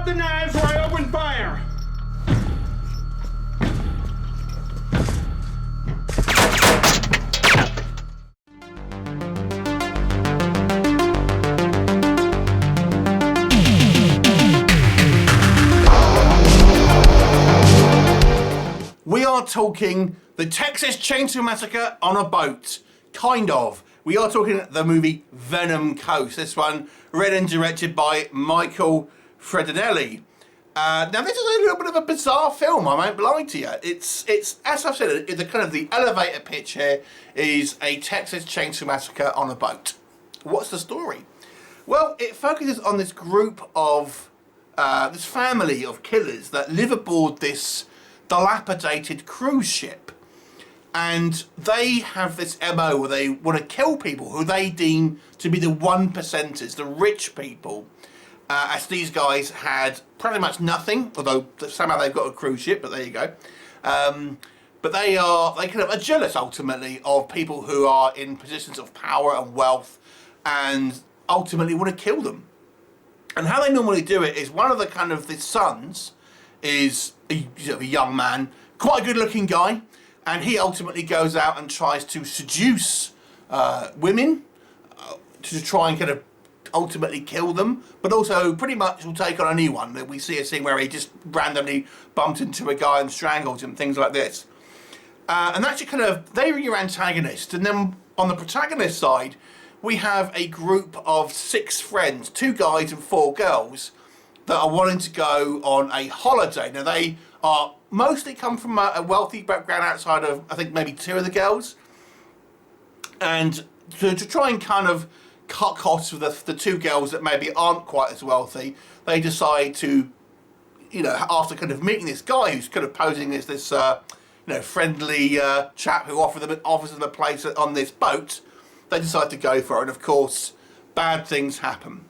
Drop the knives or I open fire! We are talking the Texas Chainsaw Massacre on a boat. Kind of. We are talking the movie Venom Coast. This one written and directed by Michael Fredinelli. Now this is a little bit of a bizarre film, I won't lie to you. It's as I've said, the kind of the elevator pitch here is a Texas Chainsaw Massacre on a boat. What's the story? Well, it focuses on this group of, this family of killers that live aboard this dilapidated cruise ship. And they have this MO where they want to kill people who they deem to be the 1%ers, the rich people. As these guys had pretty much nothing, although somehow they've got a cruise ship, but there you go. But they kind of are jealous ultimately of people who are in positions of power and wealth and ultimately want to kill them. And how they normally do it is one of the kind of the sons is a young man, quite a good looking guy, and he ultimately goes out and tries to seduce women to try and kind of ultimately kill them, but also pretty much will take on anyone. We see a scene where he just randomly bumped into a guy and strangled him, things like this. And that's kind of, they're your antagonists. And then on the protagonist side, we have a group of 6 friends, 2 guys and 4 girls, that are wanting to go on a holiday. Now they are mostly come from a wealthy background outside of, I think, maybe 2 of the girls. And to try and kind of cut costs with the 2 girls that maybe aren't quite as wealthy, they decide to, you know, after kind of meeting this guy who's kind of posing as this, you know, friendly chap who offers them a place on this boat, they decide to go for it. And of course, bad things happen.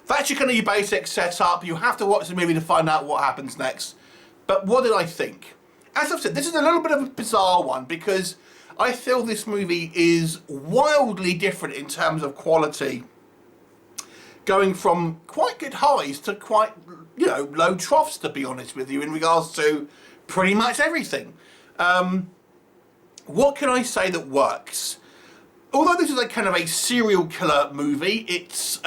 That's your kind of your basic setup. You have to watch the movie to find out what happens next. But what did I think? As I've said, this is a little bit of a bizarre one because I feel this movie is wildly different in terms of quality, going from quite good highs to quite, you know, low troughs, to be honest with you, in regards to pretty much everything. What can I say that works? Although this is a kind of a serial killer movie, it's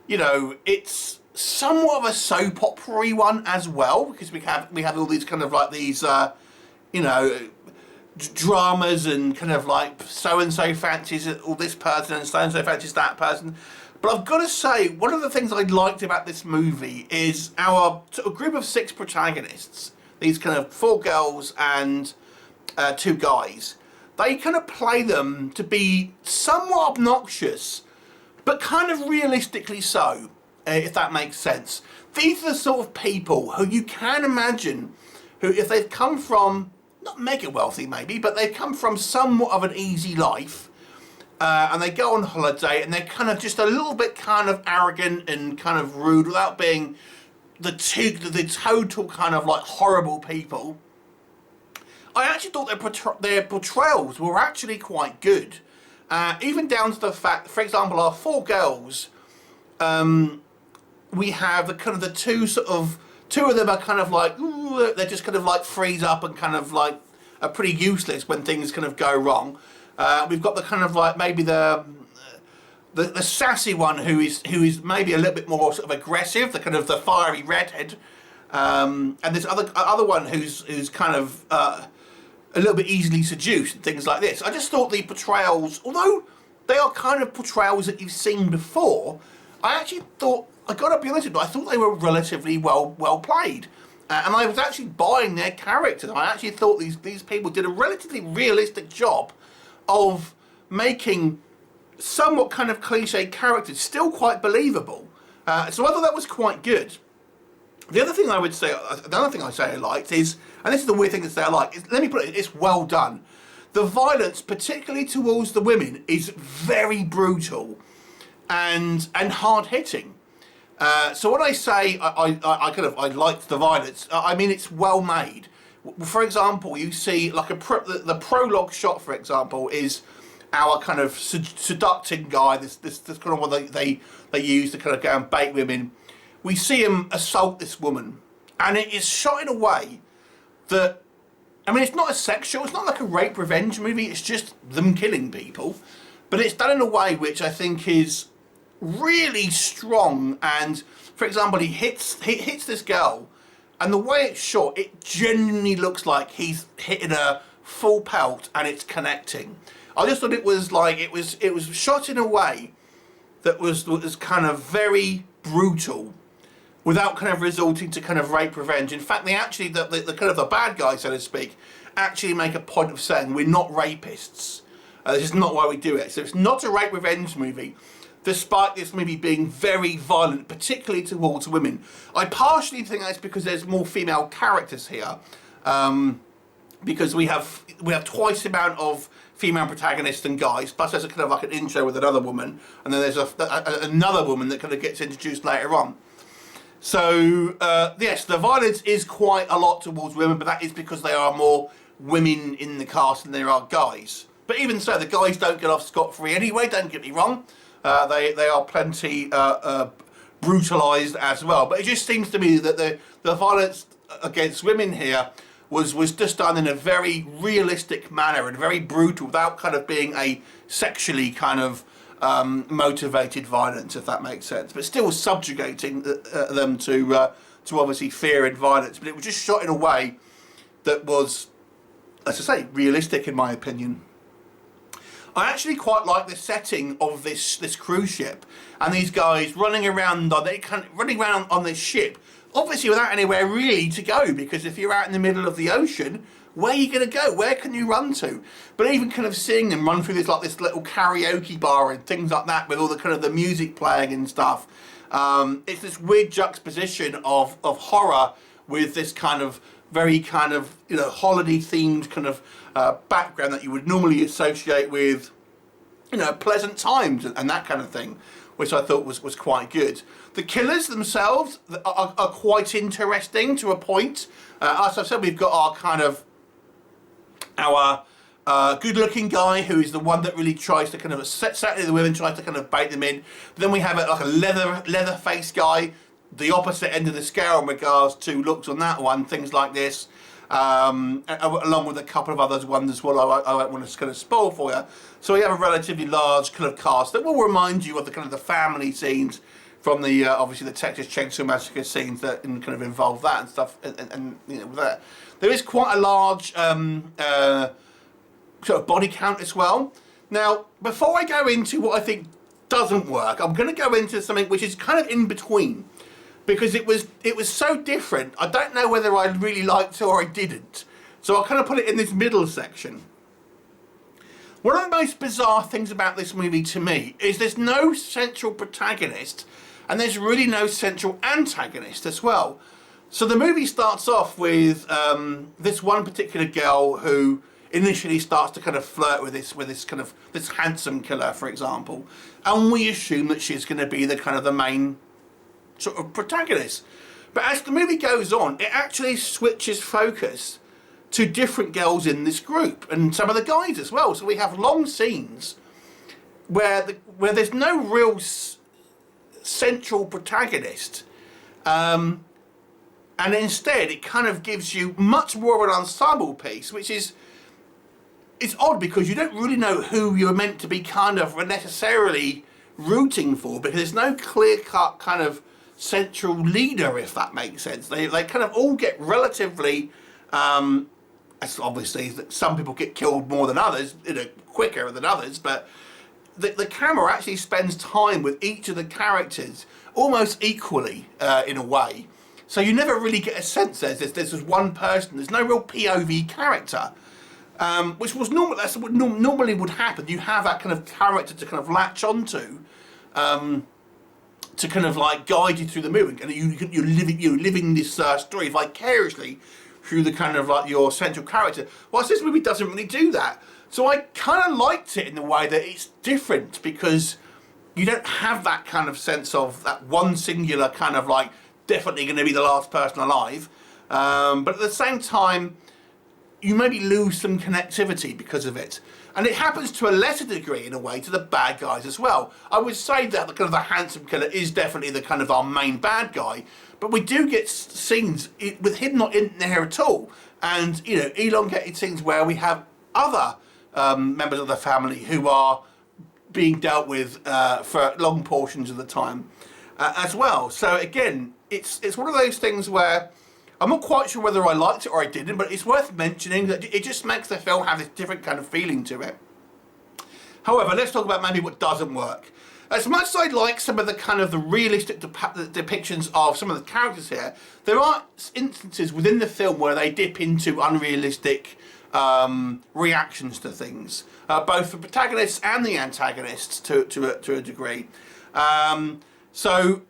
you know, it's somewhat of a soap opera-y one as well, because we have all these kind of like these, you know, dramas and kind of like so-and-so fancies all this person and so-and-so fancies that person. But I've got to say, one of the things I liked about this movie is our sort of group of 6 protagonists, these kind of 4 girls and 2 guys. They kind of play them to be somewhat obnoxious, but kind of realistically so, if that makes sense. These are the sort of people who you can imagine who, if they've come from, not mega wealthy maybe, but they've come from somewhat of an easy life, and they go on holiday and they're kind of just a little bit kind of arrogant and kind of rude without being the total kind of like horrible people. I actually thought their portrayals were actually quite good. Even down to the fact, for example, our 4 girls, we have the kind of the 2 of them are kind of like, ooh, they just kind of like freeze up and kind of like are pretty useless when things kind of go wrong. We've got the kind of like maybe the sassy one who is maybe a little bit more sort of aggressive, the kind of the fiery redhead, and this other one who's kind of a little bit easily seduced and things like this. I just thought the portrayals, although they are kind of portrayals that you've seen before, I actually thought, I gotta be honest with you, I thought they were relatively well played. And I was actually buying their characters. I actually thought these people did a relatively realistic job of making somewhat kind of cliche characters still quite believable. So I thought that was quite good. The other thing I would say, I liked is, and this is the weird thing to say I like, is, let me put it, it's well done. The violence, particularly towards the women, is very brutal and hard hitting. So when I say I liked the violence, I mean it's well made. For example, you see like the prologue shot, for example, is our kind of seducting guy. This kind of one they use to kind of go and bait women. we see him assault this woman, and it is shot in a way that, I mean, it's not a sexual, it's not like a rape revenge movie, it's just them killing people, but it's done in a way which I think is really strong. And for example, he hits this girl, and the way it's shot, it genuinely looks like he's hitting her full pelt and it's connecting. I just thought it was like, it was shot in a way that was kind of very brutal, without kind of resorting to kind of rape revenge. In fact, they actually, the kind of the bad guys, so to speak, actually make a point of saying, we're not rapists. This is not why we do it. So it's not a rape revenge movie, despite this movie being very violent, particularly towards women. I partially think that's because there's more female characters here, because we have twice the amount of female protagonists than guys, plus there's a kind of like an intro with another woman, and then there's another woman that kind of gets introduced later on. So yes, the violence is quite a lot towards women, but that is because there are more women in the cast than there are guys. But even so, the guys don't get off scot-free anyway, don't get me wrong. They are plenty brutalised as well. But it just seems to me that the violence against women here was just done in a very realistic manner and very brutal, without kind of being a sexually kind of motivated violence, if that makes sense, but still subjugating them to obviously fear and violence. But it was just shot in a way that was, as I say, realistic in my opinion. I actually quite like the setting of this cruise ship, and these guys running around on this ship, obviously without anywhere really to go, because if you're out in the middle of the ocean, where are you going to go? Where can you run to? But even kind of seeing them run through this little karaoke bar and things like that, with all the kind of the music playing and stuff. It's this weird juxtaposition of horror with this kind of very kind of, you know, holiday themed kind of background that you would normally associate with, you know, pleasant times and that kind of thing, which I thought was quite good. The killers themselves are quite interesting to a point. As I've said, we've got our kind of good-looking guy, who is the one that really tries to kind of settle the women, tries to kind of bait them in. But then we have like a leather-faced guy, the opposite end of the scale in regards to looks on that one, things like this, along with a couple of others ones as well. I won't want to kind of spoil for you. So we have a relatively large kind of cast that will remind you of the kind of the family scenes from the obviously the Texas Chainsaw Massacre scenes that kind of involve that and stuff, and you know, that there is quite a large sort of body count as well. Now, before I go into what I think doesn't work, I'm going to go into something which is kind of in between, because it was so different. I don't know whether I really liked it or I didn't. So I'll kind of put it in this middle section. One of the most bizarre things about this movie to me is there's no central protagonist, and there's really no central antagonist as well. So the movie starts off with this one particular girl who initially starts to kind of flirt with this handsome killer, for example, and we assume that she's going to be the kind of the main sort of protagonist. But as the movie goes on, it actually switches focus to different girls in this group, and some of the guys as well. So we have long scenes where there's no real central protagonist, and instead it kind of gives you much more of an ensemble piece, which is, it's odd because you don't really know who you're meant to be kind of necessarily rooting for, because there's no clear-cut kind of central leader, if that makes sense. They kind of all get relatively, obviously some people get killed more than others, you know, quicker than others, but the camera actually spends time with each of the characters almost equally in a way. So you never really get a sense there's this one person, there's no real POV character. Which was normal. That's what normally would happen. You have that kind of character to kind of latch onto, to kind of like guide you through the movie, and you're living this story vicariously through the kind of like your central character. Whilst this movie doesn't really do that, so I kind of liked it in the way that it's different, because you don't have that kind of sense of that one singular kind of like definitely going to be the last person alive, but at the same time, you maybe lose some connectivity because of it. And it happens to a lesser degree, in a way, to the bad guys as well. I would say that the kind of the handsome killer is definitely the kind of our main bad guy, but we do get scenes with him not in there at all, and you know, elongated scenes where we have other members of the family who are being dealt with for long portions of the time as well. So again, it's one of those things where I'm not quite sure whether I liked it or I didn't, but it's worth mentioning that it just makes the film have this different kind of feeling to it. However, let's talk about maybe what doesn't work. As much as I like some of the kind of the realistic depictions of some of the characters here, there are instances within the film where they dip into unrealistic reactions to things, both the protagonists and the antagonists to a degree. So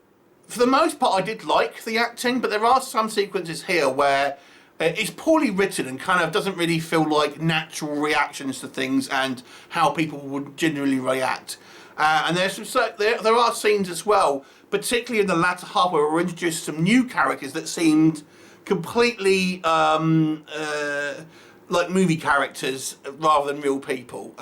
for the most part, I did like the acting, but there are some sequences here where it's poorly written and kind of doesn't really feel like natural reactions to things and how people would generally react. And there are scenes as well, particularly in the latter half, where we're introduced to some new characters that seemed completely like movie characters rather than real people,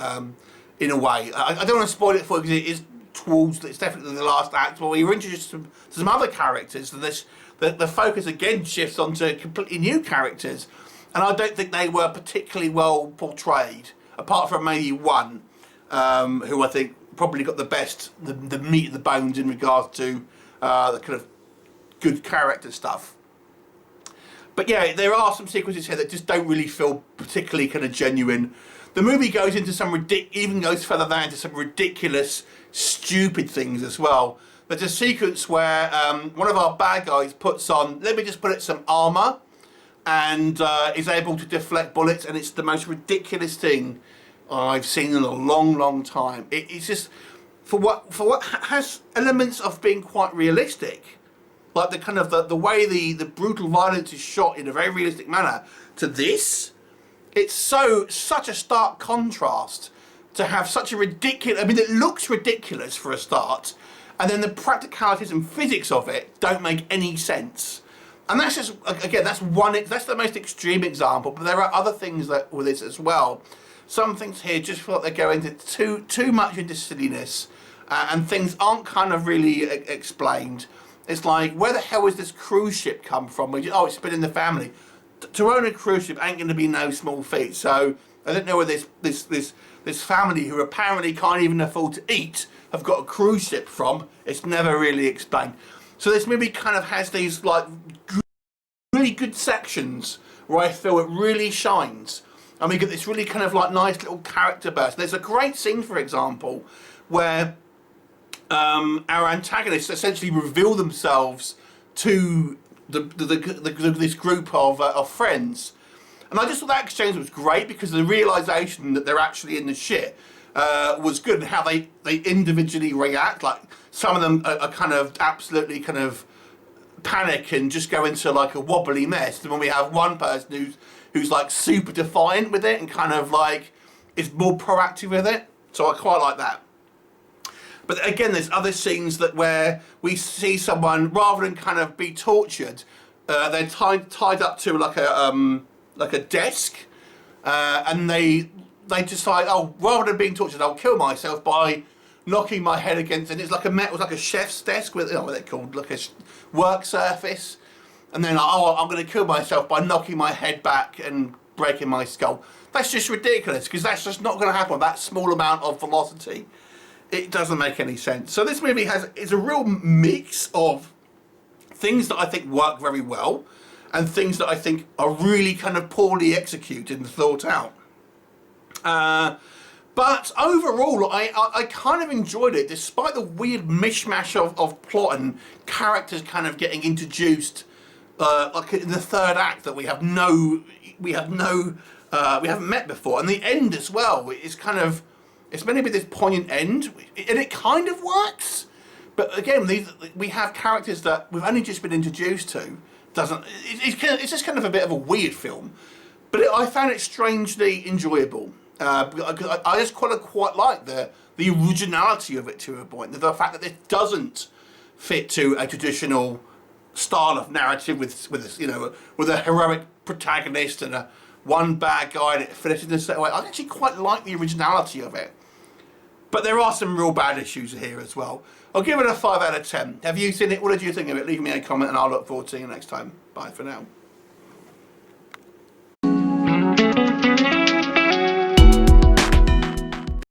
in a way. I don't want to spoil it for you because it is it's definitely the last act, but we were introduced to some other characters, and the focus again shifts onto completely new characters, and I don't think they were particularly well portrayed, apart from maybe one, who I think probably got the meat of the bones in regards to the kind of good character stuff. But yeah, there are some sequences here that just don't really feel particularly kind of genuine. The movie goes into even goes further down into some ridiculous, stupid things as well. There's a sequence where one of our bad guys puts on, let me just put it, some armour, and is able to deflect bullets, and it's the most ridiculous thing I've seen in a long, long time. It's just, for what has elements of being quite realistic, like the kind of the way the brutal violence is shot in a very realistic manner, to this, it's such a stark contrast to have such a ridiculous, I mean, it looks ridiculous for a start, and then the practicalities and physics of it don't make any sense. And that's just, again, that's the most extreme example, but there are other things that with this as well. Some things here just feel like they go into too much into silliness, and things aren't kind of really explained. It's like, where the hell has this cruise ship come from? Oh, it's been in the family. To own a cruise ship ain't going to be no small feat. So I don't know where this family, who apparently can't even afford to eat, have got a cruise ship from. It's never really explained. So this movie kind of has these like really good sections where I feel it really shines, and we get this really kind of like nice little character burst. There's a great scene, for example, where our antagonists essentially reveal themselves to this group of friends, and I just thought that exchange was great because the realization that they're actually in the shit was good, and how they individually react. Like, some of them are kind of absolutely kind of panic and just go into like a wobbly mess, and when we have one person who's like super defiant with it and kind of like is more proactive with it, so I quite like that. But again, there's other scenes where we see someone, rather than kind of be tortured, they're tied up to like a desk, and they decide, oh, rather than being tortured, I'll kill myself by knocking my head against, and it's like a chef's desk with, what they're called, like a work surface, and then I'm going to kill myself by knocking my head back and breaking my skull. That's just ridiculous, because that's just not going to happen with that small amount of velocity. It doesn't make any sense. So this movie is a real mix of things that I think work very well and things that I think are really kind of poorly executed and thought out. But overall, I kind of enjoyed it, despite the weird mishmash of plot and characters kind of getting introduced, like in the third act that we haven't met before, and the end as well. It's meant to be this poignant end, and it kind of works. But again, we have characters that we've only just been introduced to. It's just kind of a bit of a weird film, but I found it strangely enjoyable. I just quite like the originality of it to a point. The fact that it doesn't fit to a traditional style of narrative with a heroic protagonist and a one bad guy and it finishes in a certain way. I actually quite like the originality of it. But there are some real bad issues here as well. I'll give it a 5 out of 10. Have you seen it? What did you think of it? Leave me a comment and I'll look forward to seeing you next time. Bye for now.